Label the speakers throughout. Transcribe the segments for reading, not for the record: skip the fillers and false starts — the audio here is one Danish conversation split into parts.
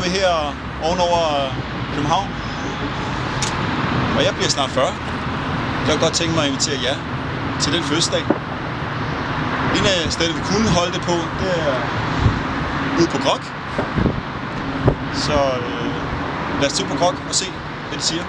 Speaker 1: boende her ovenover København. Og jeg bliver snart 40. Jeg kunne godt tænke mig at invitere jer til den fødselsdag. En af stederne, vi kunne holde det på, det er ude på Grok. Så lad os tage på Grok og se, hvad de siger.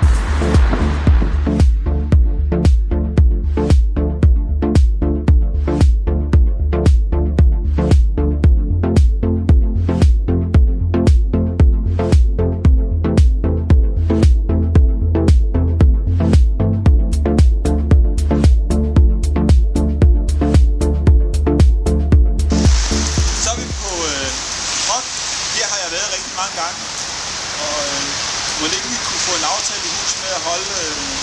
Speaker 1: Må ikke vi kunne få en aftale i hus med at holde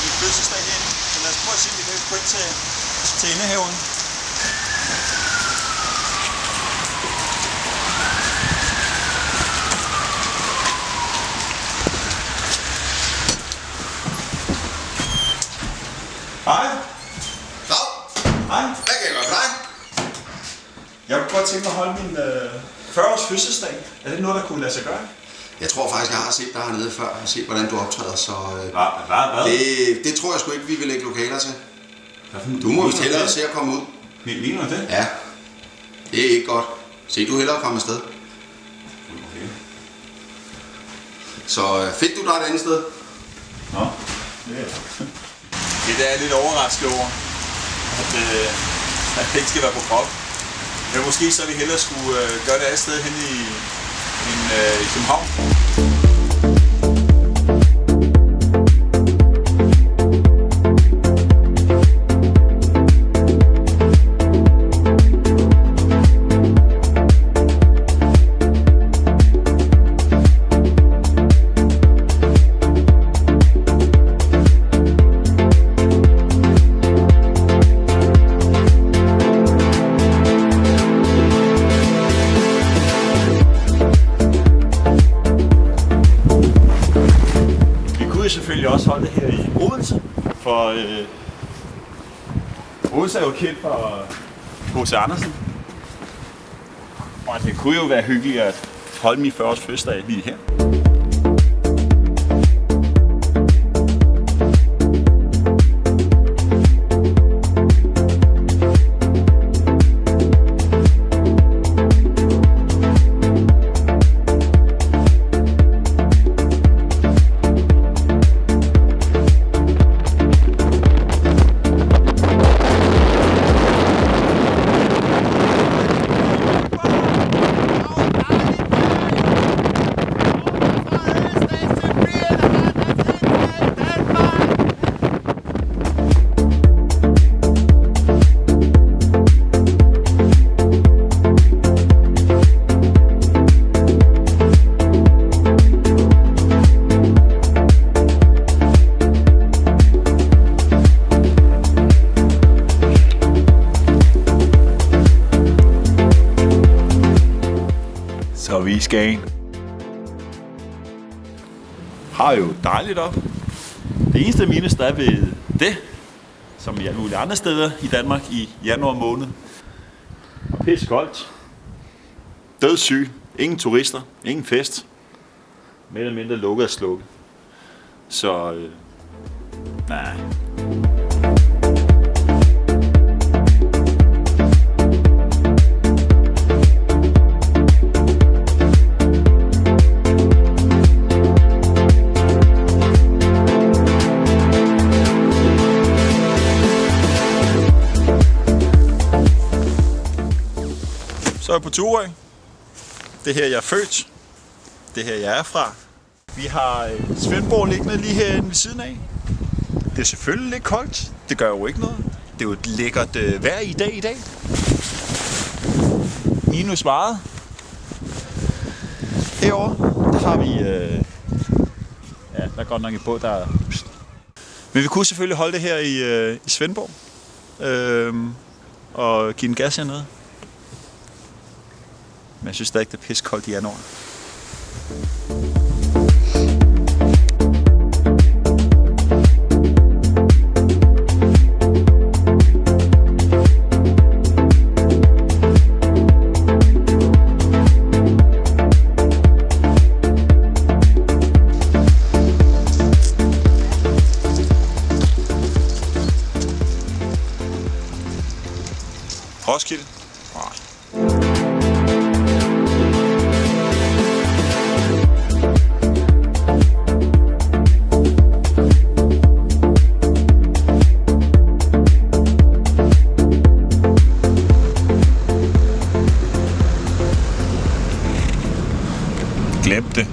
Speaker 1: en fødselsdag herinde. Så lad os prøve at se, om vi kan gå ind til indehaven. Hej.
Speaker 2: Dag.
Speaker 1: Hej.
Speaker 2: Hvad kan jeg gøre for dig?
Speaker 1: Jeg kunne godt tænke mig at holde min 40-års fødselsdag. Er det noget, der kunne lade sig gøre?
Speaker 2: Jeg tror faktisk, jeg har set dig hernede før og set, hvordan du optræder, så
Speaker 1: Hvad?
Speaker 2: det tror jeg sgu ikke, vi vil lægge lokaler til. Du må vist hellere se at komme ud.
Speaker 1: Mener det?
Speaker 2: Ja, det er ikke godt. Se, du hellere komme afsted.
Speaker 1: Okay.
Speaker 2: Så find du dig et andet sted?
Speaker 1: Nå, det er det. Det er jeg lidt overrasket over, at det ikke skal være på krop. Men måske så vi hellere skulle gøre det andet sted hen i København. Selvfølgelig også holde det her i Odense, for Odense er jo kendt for H.C. Andersen. Og det kunne jo være hyggeligt at holde min 40-års fødselsdag lige her. Så vi i Skagen. Har jo dejligt op. Det eneste minus, der er ved det, som i alle mulige andre steder i Danmark i januar måned. Og pisse koldt. Dødssyg. Ingen turister. Ingen fest. Mere eller mindre lukket og slukket. Så nej. Så er jeg på Turø. Det er her, jeg er født. Det er her, jeg er fra. Vi har Svendborg liggende lige herinde ved siden af. Det er selvfølgelig lidt koldt. Det gør jo ikke noget. Det er jo et lækkert vejr i dag. Minus meget. Herovre, der har vi... ja, der er godt nok en båd, der er... Men vi kunne selvfølgelig holde det her i Svendborg. Og give en gas hernede. Men jeg synes stadig, det er pissekoldt i januar. Roskilde? Nej. Glem det.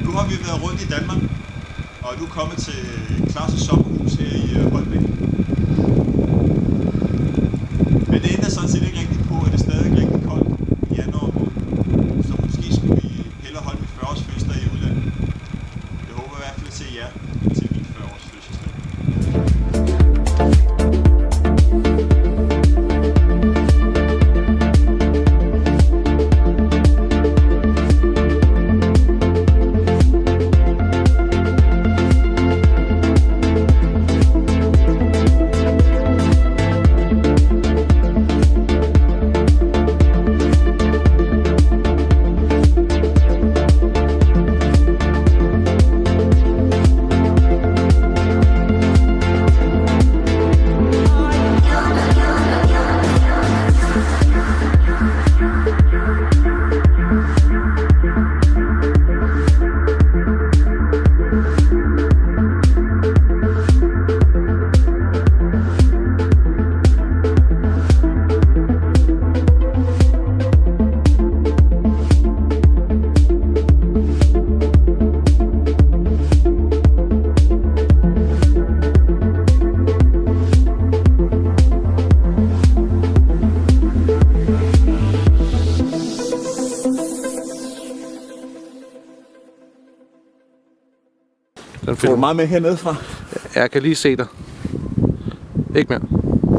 Speaker 1: Nu har vi været rundt i Danmark, og nu er kommet til Claus' sommerhus her i Holbæk. Men det ændrer sådan set ikke rigtigt på, at det stadig er rigtig koldt i januar måned. Så måske skulle vi hellere holde mit 40-års fødselsdag i udlandet. Jeg håber i hvert fald at se jer til min 40-års fødselsdag. Får du meget med hernede fra?
Speaker 3: Jeg kan lige se dig. Ikke mere.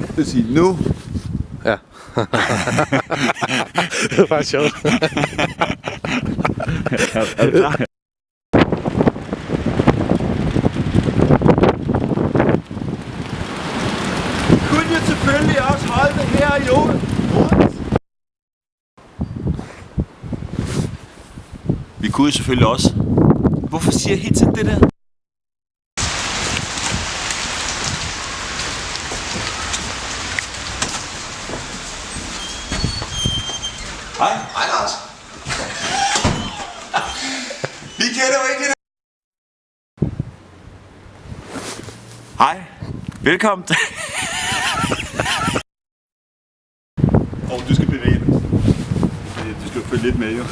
Speaker 1: Det vil sige nu.
Speaker 3: Ja. Det var faktisk sjovt.
Speaker 1: Er du klar? Kunne jeg selvfølgelig også holde det her i Odense? Vi kunne selvfølgelig også. Hvorfor siger jeg helt tiden det der? Hej.
Speaker 2: Hej, Lars. Vi kender jo ikke hinanden.
Speaker 1: Hej. Velkommen. Du skal bevæge dig. Du skal følge lidt med, jo.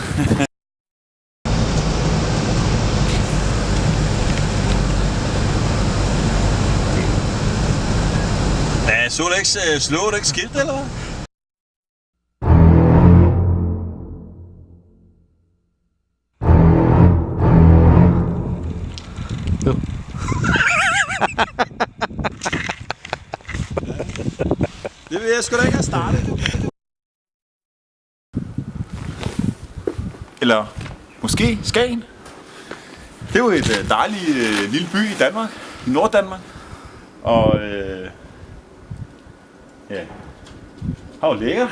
Speaker 1: Så du ikke skilt, eller hvad? Det vil jeg sgu da ikke have startet. Eller måske Skagen. Det er jo et dejligt lille by i Danmark, i Norddanmark. Og ja, det var lækkert.